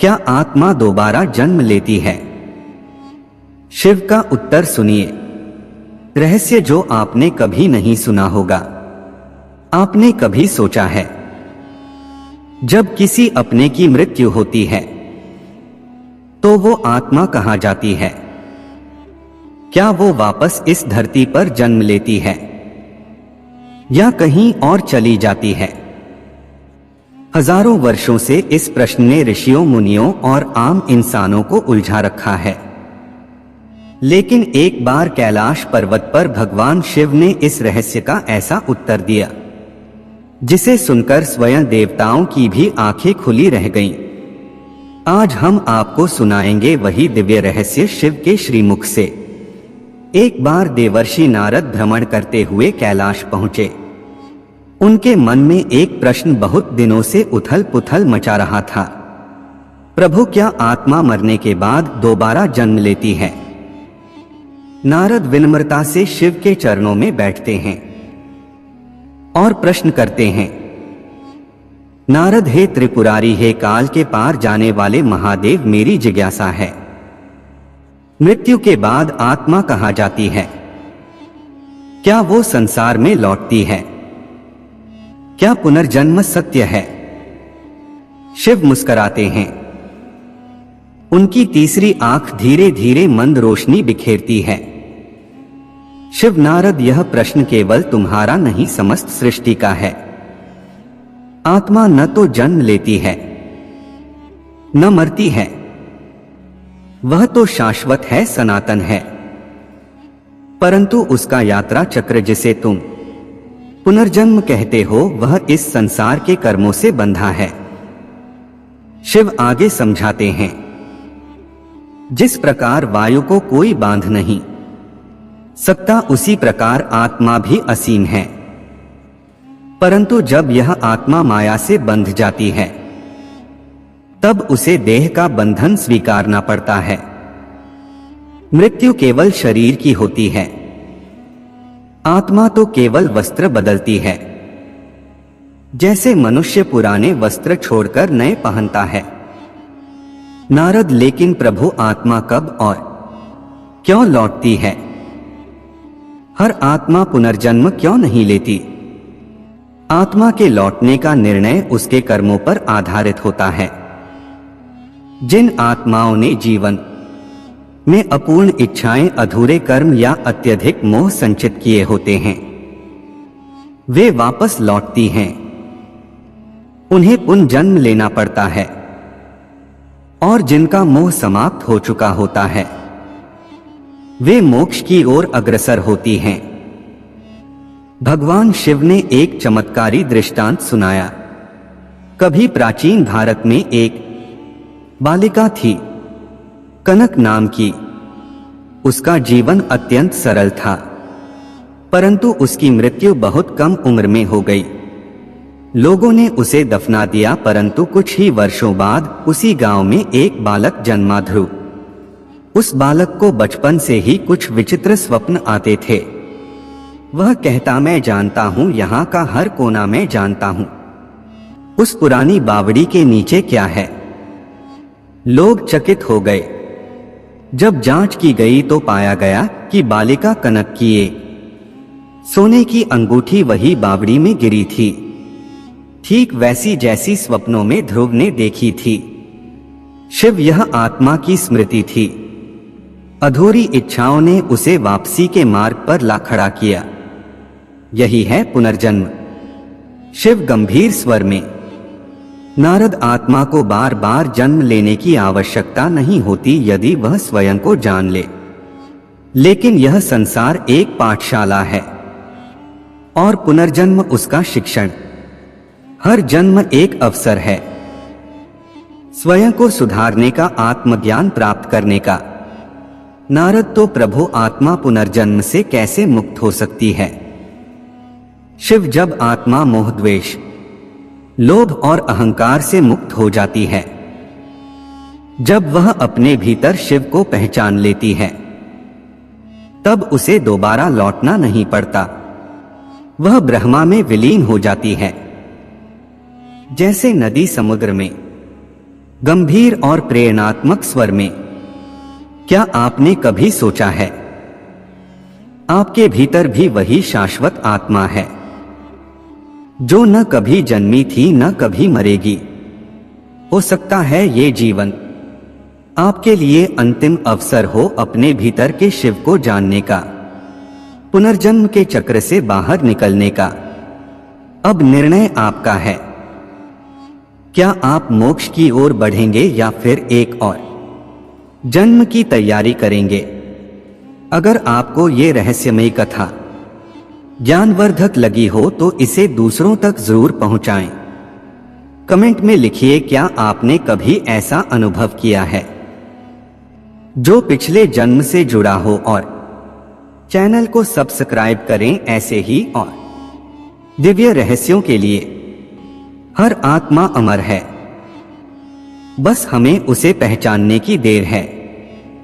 क्या आत्मा दोबारा जन्म लेती है? शिव का उत्तर सुनिए। रहस्य जो आपने कभी नहीं सुना होगा। आपने कभी सोचा है जब किसी अपने की मृत्यु होती है तो वो आत्मा कहाँ जाती है? क्या वो वापस इस धरती पर जन्म लेती है या कहीं और चली जाती है? हजारों वर्षों से इस प्रश्न ने ऋषियों, मुनियों और आम इंसानों को उलझा रखा है। लेकिन एक बार कैलाश पर्वत पर भगवान शिव ने इस रहस्य का ऐसा उत्तर दिया जिसे सुनकर स्वयं देवताओं की भी आंखें खुली रह गईं। आज हम आपको सुनाएंगे वही दिव्य रहस्य शिव के श्रीमुख से। एक बार देवर्षि नारद भ्रमण करते हुए कैलाश पहुंचे। उनके मन में एक प्रश्न बहुत दिनों से उथल पुथल मचा रहा था। प्रभु, क्या आत्मा मरने के बाद दोबारा जन्म लेती है? नारद विनम्रता से शिव के चरणों में बैठते हैं और प्रश्न करते हैं। नारद, हे त्रिपुरारी, हे काल के पार जाने वाले महादेव, मेरी जिज्ञासा है, मृत्यु के बाद आत्मा कहाँ जाती है? क्या वो संसार में लौटती है? क्या पुनर्जन्म सत्य है? शिव मुस्कुराते हैं। उनकी तीसरी आंख धीरे धीरे मंद रोशनी बिखेरती है। शिव, नारद, यह प्रश्न केवल तुम्हारा नहीं, समस्त सृष्टि का है। आत्मा न तो जन्म लेती है न मरती है, वह तो शाश्वत है, सनातन है। परंतु उसका यात्रा चक्र, जिसे तुम पुनर्जन्म कहते हो, वह इस संसार के कर्मों से बंधा है। शिव आगे समझाते हैं, जिस प्रकार वायु को कोई बांध नहीं सकता, उसी प्रकार आत्मा भी असीम है। परंतु जब यह आत्मा माया से बंध जाती है तब उसे देह का बंधन स्वीकारना पड़ता है। मृत्यु केवल शरीर की होती है, आत्मा तो केवल वस्त्र बदलती है। जैसे मनुष्य पुराने वस्त्र छोड़कर नए पहनता है। नारद, लेकिन प्रभु, आत्मा कब और क्यों लौटती है? हर आत्मा पुनर्जन्म क्यों नहीं लेती? आत्मा के लौटने का निर्णय उसके कर्मों पर आधारित होता है। जिन आत्माओं ने जीवन में अपूर्ण इच्छाएं, अधूरे कर्म या अत्यधिक मोह संचित किए होते हैं, वे वापस लौटती हैं। उन्हें पुनर्जन्म लेना पड़ता है। और जिनका मोह समाप्त हो चुका होता है, वे मोक्ष की ओर अग्रसर होती हैं। भगवान शिव ने एक चमत्कारी दृष्टांत सुनाया। कभी प्राचीन भारत में एक बालिका थी, कनक नाम की। उसका जीवन अत्यंत सरल था, परंतु उसकी मृत्यु बहुत कम उम्र में हो गई। लोगों ने उसे दफना दिया, परंतु कुछ ही वर्षों बाद उसी गांव में एक बालक जन्मा, ध्रुव। उस बालक को बचपन से ही कुछ विचित्र स्वप्न आते थे। वह कहता, मैं जानता हूं, यहाँ का हर कोना मैं जानता हूं। उस पुरानी बावड़ी के नीचे क्या है? लोग चकित हो गए। जब जांच की गई तो पाया गया कि बालिका कनक की एक सोने की अंगूठी वही बावड़ी में गिरी थी, ठीक वैसी जैसी स्वप्नों में ध्रुव ने देखी थी। शिव, यह आत्मा की स्मृति थी। अधूरी इच्छाओं ने उसे वापसी के मार्ग पर ला खड़ा किया। यही है पुनर्जन्म। शिव गंभीर स्वर में, नारद, आत्मा को बार बार जन्म लेने की आवश्यकता नहीं होती यदि वह स्वयं को जान ले। लेकिन यह संसार एक पाठशाला है और पुनर्जन्म उसका शिक्षण। हर जन्म एक अवसर है स्वयं को सुधारने का, आत्मज्ञान प्राप्त करने का। नारद, तो प्रभु, आत्मा पुनर्जन्म से कैसे मुक्त हो सकती है? शिव, जब आत्मा मोह, द्वेष, लोभ और अहंकार से मुक्त हो जाती है, जब वह अपने भीतर शिव को पहचान लेती है, तब उसे दोबारा लौटना नहीं पड़ता। वह ब्रह्मा में विलीन हो जाती है। जैसे नदी समुद्र में गंभीर और प्रेरणात्मक स्वर में, क्या आपने कभी सोचा है आपके भीतर भी वही शाश्वत आत्मा है जो न कभी जन्मी थी न कभी मरेगी? हो सकता है ये जीवन आपके लिए अंतिम अवसर हो अपने भीतर के शिव को जानने का, पुनर्जन्म के चक्र से बाहर निकलने का। अब निर्णय आपका है। क्या आप मोक्ष की ओर बढ़ेंगे या फिर एक और जन्म की तैयारी करेंगे? अगर आपको ये रहस्यमयी कथा ज्ञानवर्धक लगी हो तो इसे दूसरों तक जरूर पहुंचाएं। कमेंट में लिखिए, क्या आपने कभी ऐसा अनुभव किया है जो पिछले जन्म से जुड़ा हो, और चैनल को सब्सक्राइब करें ऐसे ही और दिव्य रहस्यों के लिए। हर आत्मा अमर है, बस हमें उसे पहचानने की देर है।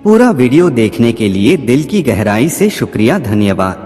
पूरा वीडियो देखने के लिए दिल की गहराई से शुक्रिया, धन्यवाद।